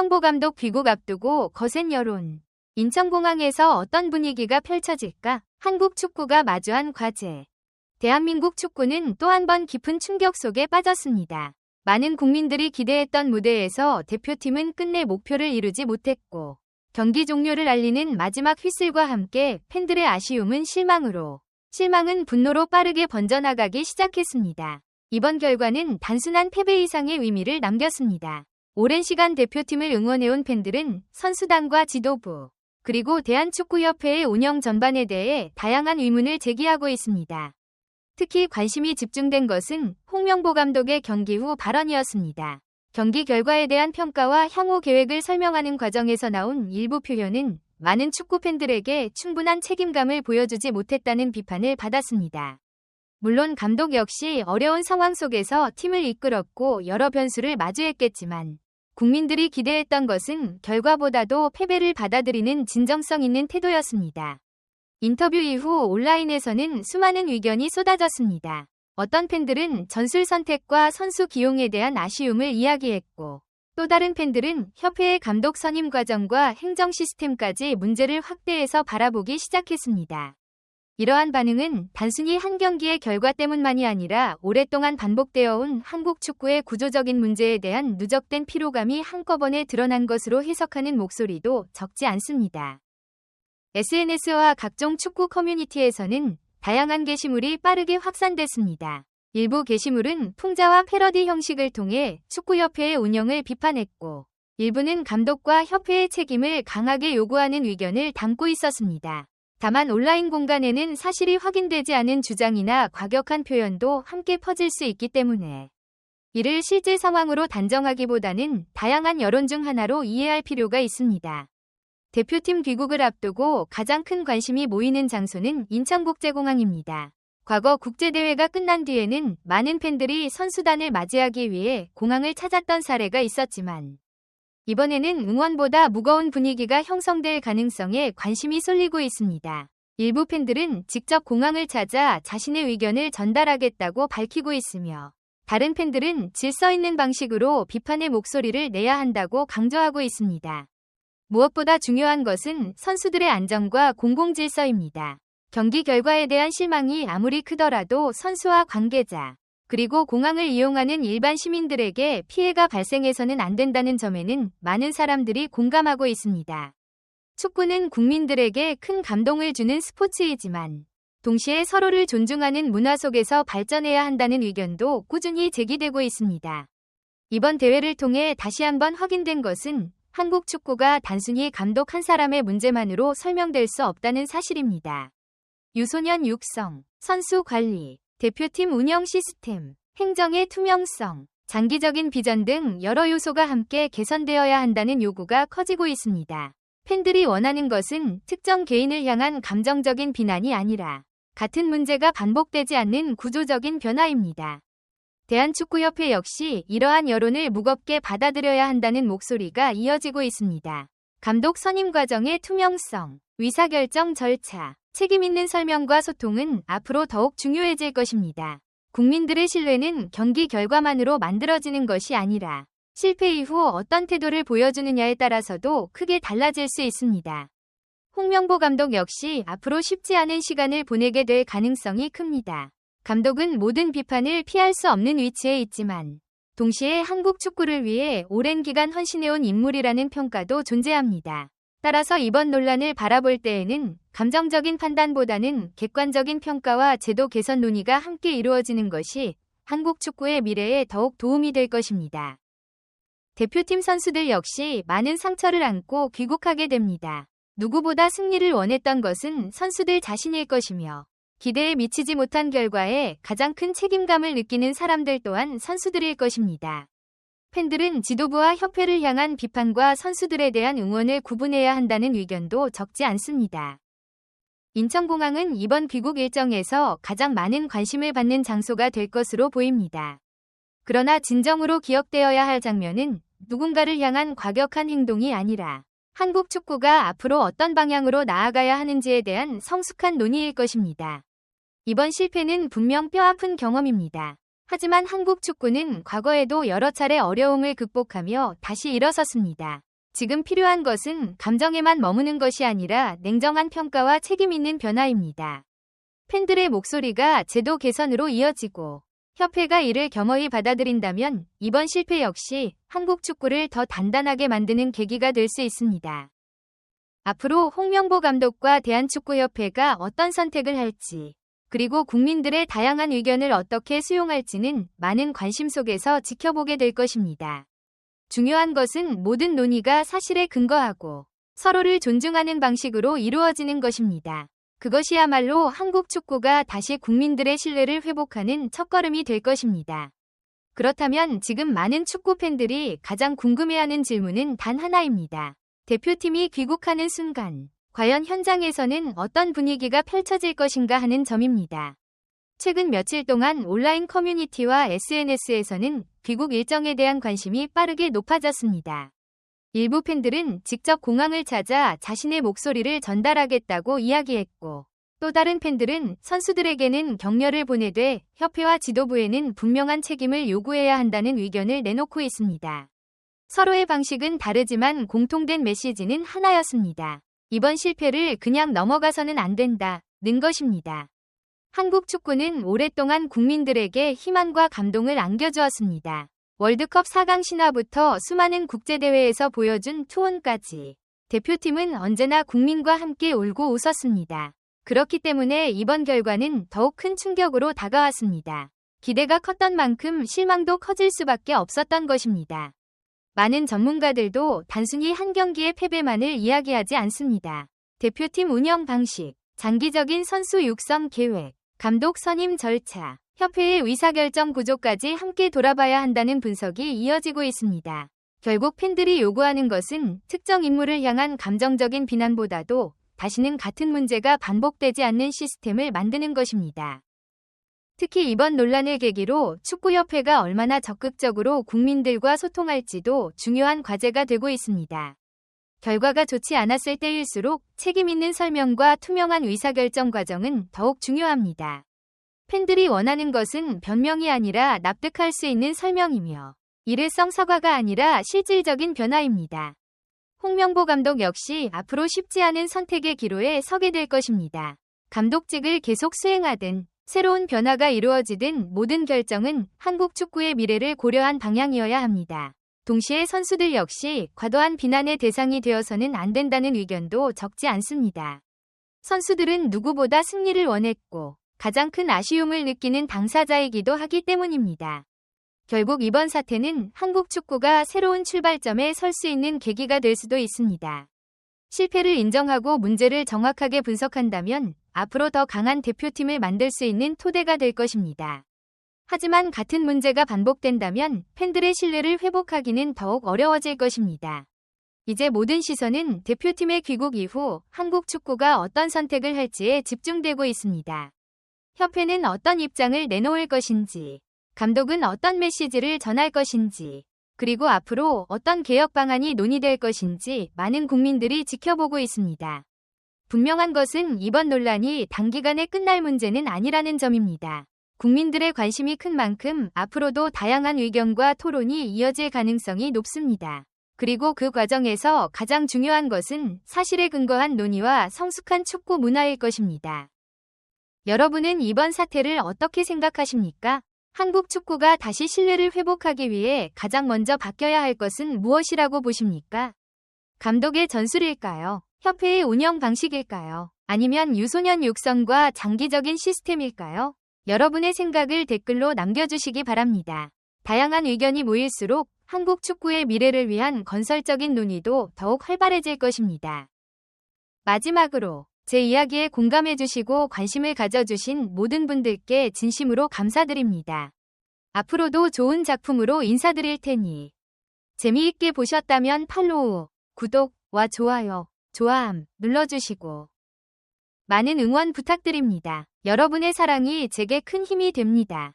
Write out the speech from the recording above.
홍명보 감독 귀국 앞두고 거센 여론. 인천공항에서 어떤 분위기가 펼쳐질까? 한국 축구가 마주한 과제. 대한민국 축구는 또 한 번 깊은 충격 속에 빠졌습니다. 많은 국민들이 기대했던 무대에서 대표팀은 끝내 목표를 이루지 못했고, 경기 종료를 알리는 마지막 휘슬과 함께 팬들의 아쉬움은 실망은 분노로 빠르게 번져나가기 시작했습니다. 이번 결과는 단순한 패배 이상의 의미를 남겼습니다. 오랜 시간 대표팀을 응원해온 팬들은 선수단과 지도부, 그리고 대한축구협회의 운영 전반에 대해 다양한 의문을 제기하고 있습니다. 특히 관심이 집중된 것은 홍명보 감독의 경기 후 발언이었습니다. 경기 결과에 대한 평가와 향후 계획을 설명하는 과정에서 나온 일부 표현은 많은 축구 팬들에게 충분한 책임감을 보여주지 못했다는 비판을 받았습니다. 물론 감독 역시 어려운 상황 속에서 팀을 이끌었고 여러 변수를 마주했겠지만, 국민들이 기대했던 것은 결과보다도 패배를 받아들이는 진정성 있는 태도였습니다. 인터뷰 이후 온라인에서는 수많은 의견이 쏟아졌습니다. 어떤 팬들은 전술 선택과 선수 기용에 대한 아쉬움을 이야기했고, 또 다른 팬들은 협회의 감독 선임 과정과 행정 시스템까지 문제를 확대해서 바라보기 시작했습니다. 이러한 반응은 단순히 한 경기의 결과 때문만이 아니라 오랫동안 반복되어 온 한국 축구의 구조적인 문제에 대한 누적된 피로감이 한꺼번에 드러난 것으로 해석하는 목소리도 적지 않습니다. SNS와 각종 축구 커뮤니티에서는 다양한 게시물이 빠르게 확산됐습니다. 일부 게시물은 풍자와 패러디 형식을 통해 축구협회의 운영을 비판했고, 일부는 감독과 협회의 책임을 강하게 요구하는 의견을 담고 있었습니다. 다만 온라인 공간에는 사실이 확인되지 않은 주장이나 과격한 표현도 함께 퍼질 수 있기 때문에 이를 실제 상황으로 단정하기보다는 다양한 여론 중 하나로 이해할 필요가 있습니다. 대표팀 귀국을 앞두고 가장 큰 관심이 모이는 장소는 인천국제공항입니다. 과거 국제대회가 끝난 뒤에는 많은 팬들이 선수단을 맞이하기 위해 공항을 찾았던 사례가 있었지만, 이번에는 응원보다 무거운 분위기가 형성될 가능성에 관심이 쏠리고 있습니다. 일부 팬들은 직접 공항을 찾아 자신의 의견을 전달하겠다고 밝히고 있으며, 다른 팬들은 질서 있는 방식으로 비판의 목소리를 내야 한다고 강조하고 있습니다. 무엇보다 중요한 것은 선수들의 안전과 공공질서입니다. 경기 결과에 대한 실망이 아무리 크더라도 선수와 관계자, 그리고 공항을 이용하는 일반 시민들에게 피해가 발생해서는 안 된다는 점에는 많은 사람들이 공감하고 있습니다. 축구는 국민들에게 큰 감동을 주는 스포츠이지만, 동시에 서로를 존중하는 문화 속에서 발전해야 한다는 의견도 꾸준히 제기되고 있습니다. 이번 대회를 통해 다시 한번 확인된 것은 한국 축구가 단순히 감독 한 사람의 문제만으로 설명될 수 없다는 사실입니다. 유소년 육성, 선수 관리, 대표팀 운영 시스템, 행정의 투명성, 장기적인 비전 등 여러 요소가 함께 개선되어야 한다는 요구가 커지고 있습니다. 팬들이 원하는 것은 특정 개인을 향한 감정적인 비난이 아니라 같은 문제가 반복되지 않는 구조적인 변화입니다. 대한축구협회 역시 이러한 여론을 무겁게 받아들여야 한다는 목소리가 이어지고 있습니다. 감독 선임 과정의 투명성, 의사결정 절차, 책임 있는 설명과 소통은 앞으로 더욱 중요해질 것입니다. 국민들의 신뢰는 경기 결과만으로 만들어지는 것이 아니라 실패 이후 어떤 태도를 보여주느냐에 따라서도 크게 달라질 수 있습니다. 홍명보 감독 역시 앞으로 쉽지 않은 시간을 보내게 될 가능성이 큽니다. 감독은 모든 비판을 피할 수 없는 위치에 있지만, 동시에 한국 축구를 위해 오랜 기간 헌신해온 인물이라는 평가도 존재합니다. 따라서 이번 논란을 바라볼 때에는 감정적인 판단보다는 객관적인 평가와 제도 개선 논의가 함께 이루어지는 것이 한국 축구의 미래에 더욱 도움이 될 것입니다. 대표팀 선수들 역시 많은 상처를 안고 귀국하게 됩니다. 누구보다 승리를 원했던 것은 선수들 자신일 것이며, 기대에 미치지 못한 결과에 가장 큰 책임감을 느끼는 사람들 또한 선수들일 것입니다. 팬들은 지도부와 협회를 향한 비판과 선수들에 대한 응원을 구분해야 한다는 의견도 적지 않습니다. 인천공항은 이번 귀국 일정에서 가장 많은 관심을 받는 장소가 될 것으로 보입니다. 그러나 진정으로 기억되어야 할 장면은 누군가를 향한 과격한 행동이 아니라 한국 축구가 앞으로 어떤 방향으로 나아가야 하는지에 대한 성숙한 논의일 것입니다. 이번 실패는 분명 뼈아픈 경험입니다. 하지만 한국 축구는 과거에도 여러 차례 어려움을 극복하며 다시 일어섰습니다. 지금 필요한 것은 감정에만 머무는 것이 아니라 냉정한 평가와 책임 있는 변화입니다. 팬들의 목소리가 제도 개선으로 이어지고 협회가 이를 겸허히 받아들인다면 이번 실패 역시 한국 축구를 더 단단하게 만드는 계기가 될 수 있습니다. 앞으로 홍명보 감독과 대한축구협회가 어떤 선택을 할지, 그리고 국민들의 다양한 의견을 어떻게 수용할지는 많은 관심 속에서 지켜보게 될 것입니다. 중요한 것은 모든 논의가 사실에 근거하고 서로를 존중하는 방식으로 이루어지는 것입니다. 그것이야말로 한국 축구가 다시 국민들의 신뢰를 회복하는 첫걸음이 될 것입니다. 그렇다면 지금 많은 축구 팬들이 가장 궁금해하는 질문은 단 하나입니다. 대표팀이 귀국하는 순간, 과연 현장에서는 어떤 분위기가 펼쳐질 것인가 하는 점입니다. 최근 며칠 동안 온라인 커뮤니티와 SNS에서는 귀국 일정에 대한 관심이 빠르게 높아졌습니다. 일부 팬들은 직접 공항을 찾아 자신의 목소리를 전달하겠다고 이야기했고, 또 다른 팬들은 선수들에게는 격려를 보내되 협회와 지도부에는 분명한 책임을 요구해야 한다는 의견을 내놓고 있습니다. 서로의 방식은 다르지만 공통된 메시지는 하나였습니다. 이번 실패를 그냥 넘어가서는 안 된다는 것입니다. 한국 축구는 오랫동안 국민들에게 희망과 감동을 안겨주었습니다. 월드컵 4강 신화부터 수많은 국제대회에서 보여준 투혼까지 대표팀은 언제나 국민과 함께 울고 웃었습니다. 그렇기 때문에 이번 결과는 더욱 큰 충격으로 다가왔습니다. 기대가 컸던 만큼 실망도 커질 수밖에 없었던 것입니다. 많은 전문가들도 단순히 한 경기의 패배만을 이야기하지 않습니다. 대표팀 운영 방식, 장기적인 선수 육성 계획, 감독 선임 절차, 협회의 의사결정 구조까지 함께 돌아봐야 한다는 분석이 이어지고 있습니다. 결국 팬들이 요구하는 것은 특정 인물을 향한 감정적인 비난보다도 다시는 같은 문제가 반복되지 않는 시스템을 만드는 것입니다. 특히 이번 논란을 계기로 축구협회가 얼마나 적극적으로 국민들과 소통할지도 중요한 과제가 되고 있습니다. 결과가 좋지 않았을 때일수록 책임 있는 설명과 투명한 의사결정 과정은 더욱 중요합니다. 팬들이 원하는 것은 변명이 아니라 납득할 수 있는 설명이며 일회성 사과가 아니라 실질적인 변화입니다. 홍명보 감독 역시 앞으로 쉽지 않은 선택의 기로에 서게 될 것입니다. 감독직을 계속 수행하든 새로운 변화가 이루어지든 모든 결정은 한국 축구의 미래를 고려한 방향이어야 합니다. 동시에 선수들 역시 과도한 비난의 대상이 되어서는 안 된다는 의견도 적지 않습니다. 선수들은 누구보다 승리를 원했고 가장 큰 아쉬움을 느끼는 당사자이기도 하기 때문입니다. 결국 이번 사태는 한국 축구가 새로운 출발점에 설 수 있는 계기가 될 수도 있습니다. 실패를 인정하고 문제를 정확하게 분석한다면 앞으로 더 강한 대표팀을 만들 수 있는 토대가 될 것입니다. 하지만 같은 문제가 반복된다면 팬들의 신뢰를 회복하기는 더욱 어려워질 것입니다. 이제 모든 시선은 대표팀의 귀국 이후 한국 축구가 어떤 선택을 할지에 집중되고 있습니다. 협회는 어떤 입장을 내놓을 것인지, 감독은 어떤 메시지를 전할 것인지, 그리고 앞으로 어떤 개혁 방안이 논의될 것인지 많은 국민들이 지켜보고 있습니다. 분명한 것은 이번 논란이 단기간에 끝날 문제는 아니라는 점입니다. 국민들의 관심이 큰 만큼 앞으로도 다양한 의견과 토론이 이어질 가능성이 높습니다. 그리고 그 과정에서 가장 중요한 것은 사실에 근거한 논의와 성숙한 축구 문화일 것입니다. 여러분은 이번 사태를 어떻게 생각하십니까? 한국 축구가 다시 신뢰를 회복하기 위해 가장 먼저 바뀌어야 할 것은 무엇이라고 보십니까? 감독의 전술일까요? 협회의 운영 방식일까요? 아니면 유소년 육성과 장기적인 시스템일까요? 여러분의 생각을 댓글로 남겨주시기 바랍니다. 다양한 의견이 모일수록 한국 축구의 미래를 위한 건설적인 논의도 더욱 활발해질 것입니다. 마지막으로 제 이야기에 공감해주시고 관심을 가져주신 모든 분들께 진심으로 감사드립니다. 앞으로도 좋은 작품으로 인사드릴 테니 재미있게 보셨다면 팔로우, 구독과 좋아요, 좋아함 눌러주시고 많은 응원 부탁드립니다. 여러분의 사랑이 제게 큰 힘이 됩니다.